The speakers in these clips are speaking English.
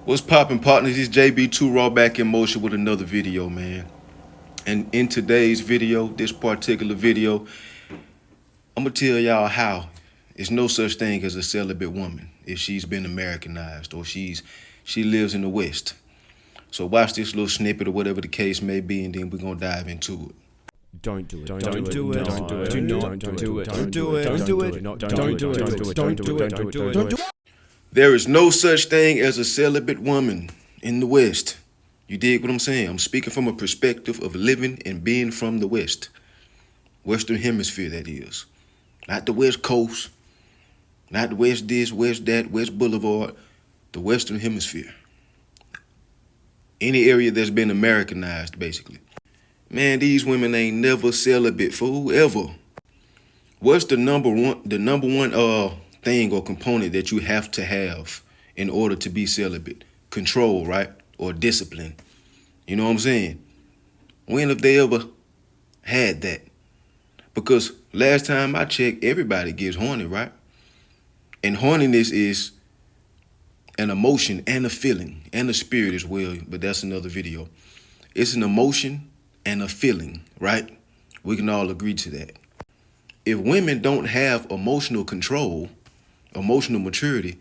What's poppin', partners? It's JB2 Raw back in motion with another video, man. And in today's video, this particular video, I'm gonna tell y'all how there's no such thing as a celibate woman if she's been Americanized or she lives in the West. So watch this little snippet or whatever the case may be, and then we're gonna dive into it. Don't do it. Don't do it. Don't do it. Do not do it. Don't do it. Don't do it. Don't Don't do it. Don't do it. Don't do it. Don't do it. There is no such thing as a celibate woman in the West. You dig what I'm saying? I'm speaking from a perspective of living and being from the West. Western Hemisphere, that is. Not the West Coast, not the West this, West that, West Boulevard, the Western Hemisphere. Any area that's been Americanized, basically. Man, these women ain't never celibate, fool, ever. What's the number one thing or component that you have to have in order to be celibate? Control, right? Or discipline. You know what I'm saying? When have they ever had that? Because last time I checked, everybody gets horny, right? And horniness is an emotion and a feeling and a spirit as well, but that's another video. It's an emotion and a feeling, right? We can all agree to that. If women don't have emotional control, emotional maturity,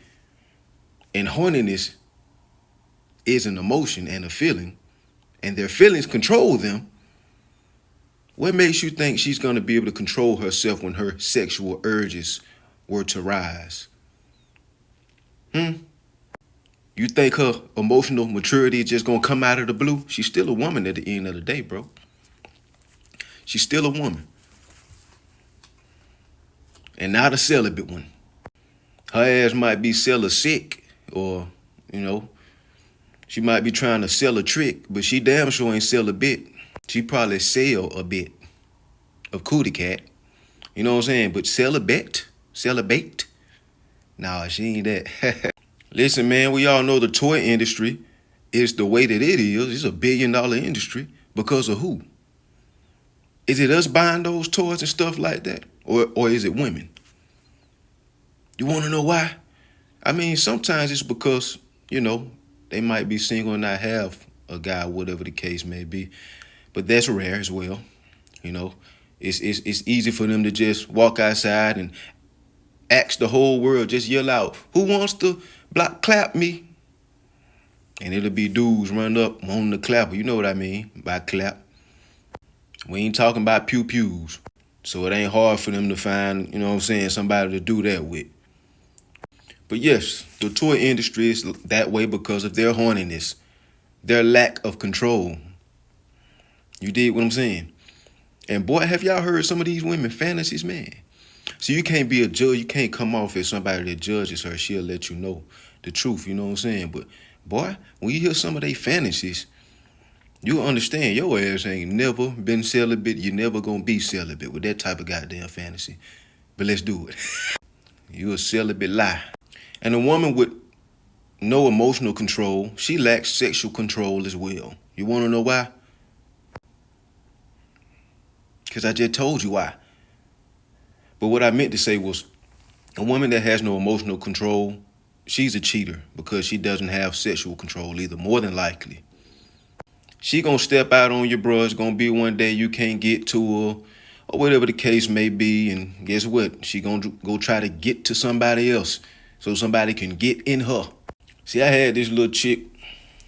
and horniness is an emotion and a feeling, and their feelings control them, what makes you think she's going to be able to control herself when her sexual urges were to rise? You think her emotional maturity is just going to come out of the blue? She's still a woman at the end of the day, bro. She's still a woman. And not a celibate one. Her ass might be sick, or, she might be trying to sell a trick, but she damn sure ain't sell a bit. She probably sell a bit of cootie cat. You know what I'm saying? But celibate? Nah, she ain't that. Listen, man, we all know the toy industry is the way that it is. It's $1 billion industry. Because of who? Is it us buying those toys and stuff like that? Or is it women? You want to know why? I mean, sometimes it's because, they might be single and not have a guy, whatever the case may be. But that's rare as well. It's easy for them to just walk outside and ask the whole world, just yell out, who wants to clap me? And it'll be dudes run up on the clapper. You know what I mean by clap. We ain't talking about pew-pews. So it ain't hard for them to find, somebody to do that with. But yes, the toy industry is that way because of their horniness, their lack of control. You dig what I'm saying? And boy, have y'all heard some of these women fantasies, man? So you can't be a judge. You can't come off as somebody that judges her. She'll let you know the truth, you know what I'm saying? But boy, when you hear some of their fantasies, you understand your ass ain't never been celibate. You're never gonna be celibate with that type of goddamn fantasy. But let's do it. You a celibate lie. And a woman with no emotional control, she lacks sexual control as well. You want to know why? Because I just told you why. But what I meant to say was, a woman that has no emotional control, she's a cheater because she doesn't have sexual control either, more than likely. She gonna step out on your bro. It's gonna be one day you can't get to her, or whatever the case may be, and guess what? She gonna go try to get to somebody else so somebody can get in her. See, I had this little chick,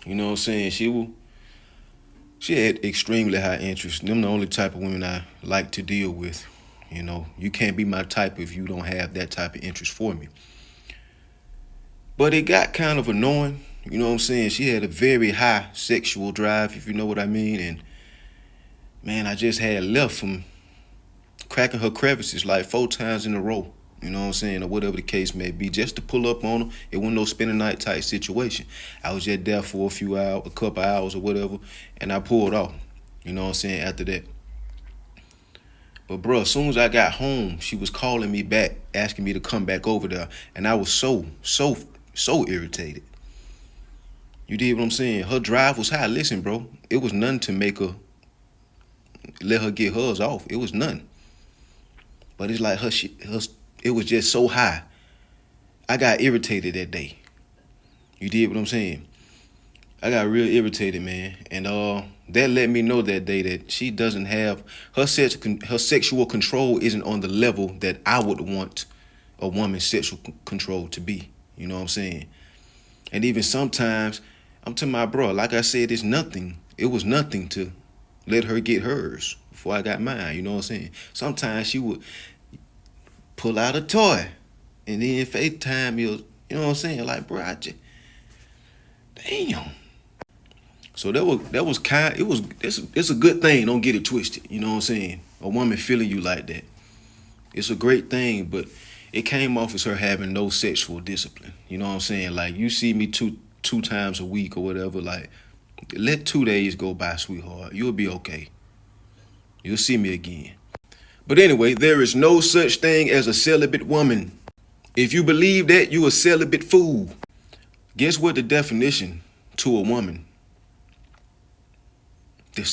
you know what I'm saying? She had extremely high interest. Them the only type of women I like to deal with. You can't be my type if you don't have that type of interest for me. But it got kind of annoying. You know what I'm saying? She had a very high sexual drive, if you know what I mean. And man, I just had left from cracking her crevices like 4 times in a row. You know what I'm saying? Or whatever the case may be, just to pull up on her. It wasn't no spend the night type situation. I was just there for a couple hours or whatever, and I pulled off. You know what I'm saying? After that. But bro, as soon as I got home, she was calling me back, asking me to come back over there. And I was so irritated. You did what I'm saying? Her drive was high. Listen, bro, it was nothing to make her, let her get hers off. It was nothing. But it's like it was just so high. I got irritated that day. You did what I'm saying? I got real irritated, man, and that let me know that day that she doesn't have her sexual control isn't on the level that I would want a woman's sexual control to be. You know what I'm saying? And even sometimes I'm to my bro, like I said, it's nothing. It was nothing to let her get hers before I got mine. You know what I'm saying? Sometimes she would pull out a toy and then FaceTime you. You know what I'm saying? Like, bro, damn. So that was kind. It's a good thing. Don't get it twisted. You know what I'm saying? A woman feeling you like that, it's a great thing. But it came off as her having no sexual discipline. You know what I'm saying? Like, you see me two times a week or whatever. Like, let 2 days go by, sweetheart. You'll be okay. You'll see me again. But anyway, there is no such thing as a celibate woman. If you believe that, you a celibate fool. Guess what the definition to a woman? The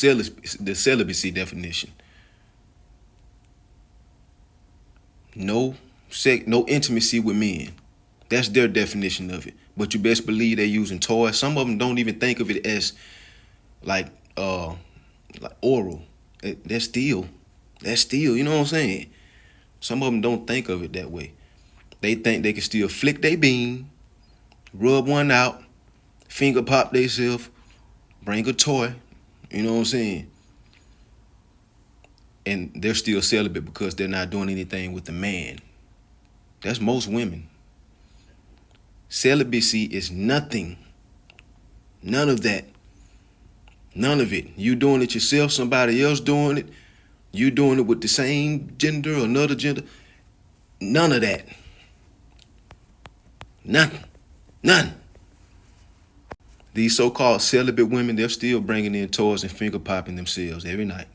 celibacy definition. No no intimacy with men. That's their definition of it. But you best believe they're using toys. Some of them don't even think of it as like oral. That's still, you know what I'm saying? Some of them don't think of it that way. They think they can still flick their bean, rub one out, finger pop themselves, bring a toy, you know what I'm saying? And they're still celibate because they're not doing anything with the man. That's most women. Celibacy is nothing. None of that. None of it. You doing it yourself, somebody else doing it, you doing it with the same gender or another gender. None of that. None. These so-called celibate women, they're still bringing in toys and finger popping themselves every night.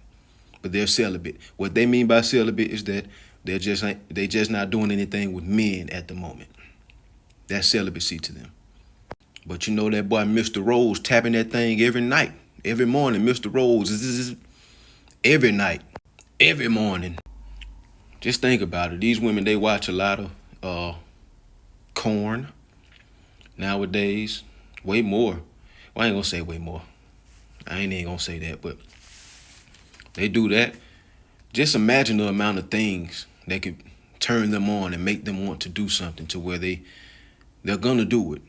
But they're celibate. What they mean by celibate is that they just not doing anything with men at the moment. That's celibacy to them. But you know that boy Mr. Rose tapping that thing every night. Every morning, Mr. Rose, every night, every morning. Just think about it. These women, they watch a lot of corn nowadays. Way more. Well, I ain't gonna say way more. I ain't even gonna say that, but they do that. Just imagine the amount of things that could turn them on and make them want to do something to where they're gonna do it.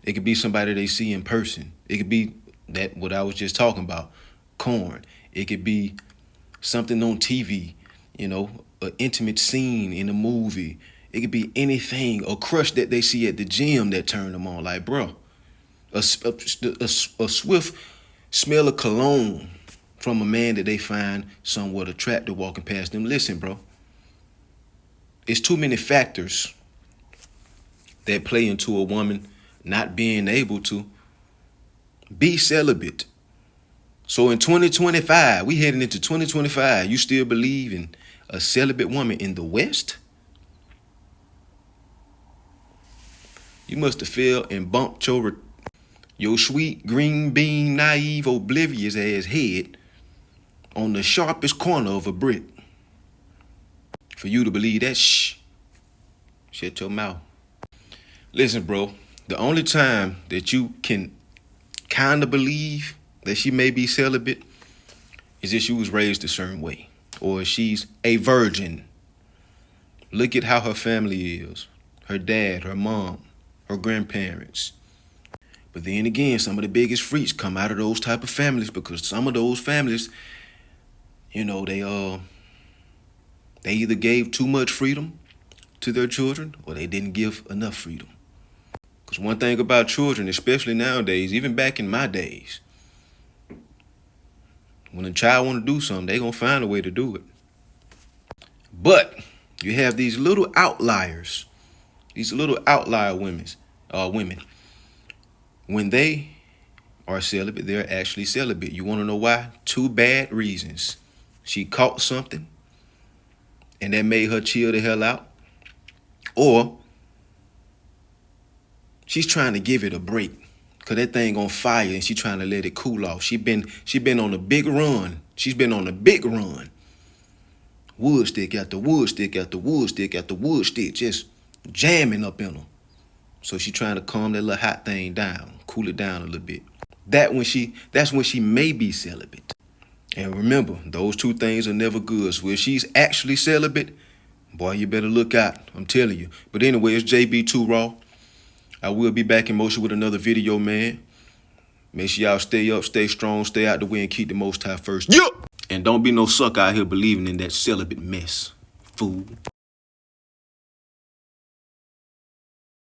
It could be somebody they see in person. It could be that what I was just talking about, corn. It could be something on TV, you know, an intimate scene in a movie. It could be anything, a crush that they see at the gym that turn them on. Like, bro, a swift smell of cologne from a man that they find somewhat attractive walking past them. Listen, bro, it's too many factors that play into a woman not being able to be celibate. So in 2025, we heading into 2025, you still believe in a celibate woman in the West? You must have fell and bumped your sweet, green bean, naive, oblivious ass head on the sharpest corner of a brick for you to believe that. Shut your mouth. Listen, bro, the only time that you can kind of believe that she may be celibate is if she was raised a certain way or if she's a virgin. Look at how her family is. Her dad, her mom, her grandparents. But then again, some of the biggest freaks come out of those type of families because some of those families, you know, they either gave too much freedom to their children or they didn't give enough freedom. Because one thing about children, especially nowadays, even back in my days, when a child want to do something, they going to find a way to do it. But you have these little outliers, these little outlier women. When they are celibate, they're actually celibate. You want to know why? 2 bad reasons. She caught something, and that made her chill the hell out. Or she's trying to give it a break because that thing on fire and she trying to let it cool off. She been on a big run. She's been on a big run. Wood stick after wood stick after wood stick after wood stick, just jamming up in her. So she trying to calm that little hot thing down, cool it down a little bit. that's when she may be celibate. And remember, those two things are never good. So if she's actually celibate, boy, you better look out. I'm telling you. But anyway, it's JB2 Raw. I will be back in motion with another video, man. Make sure y'all stay up, stay strong, stay out the way, and keep the Most High first. Yeah! And don't be no sucker out here believing in that celibate mess, fool.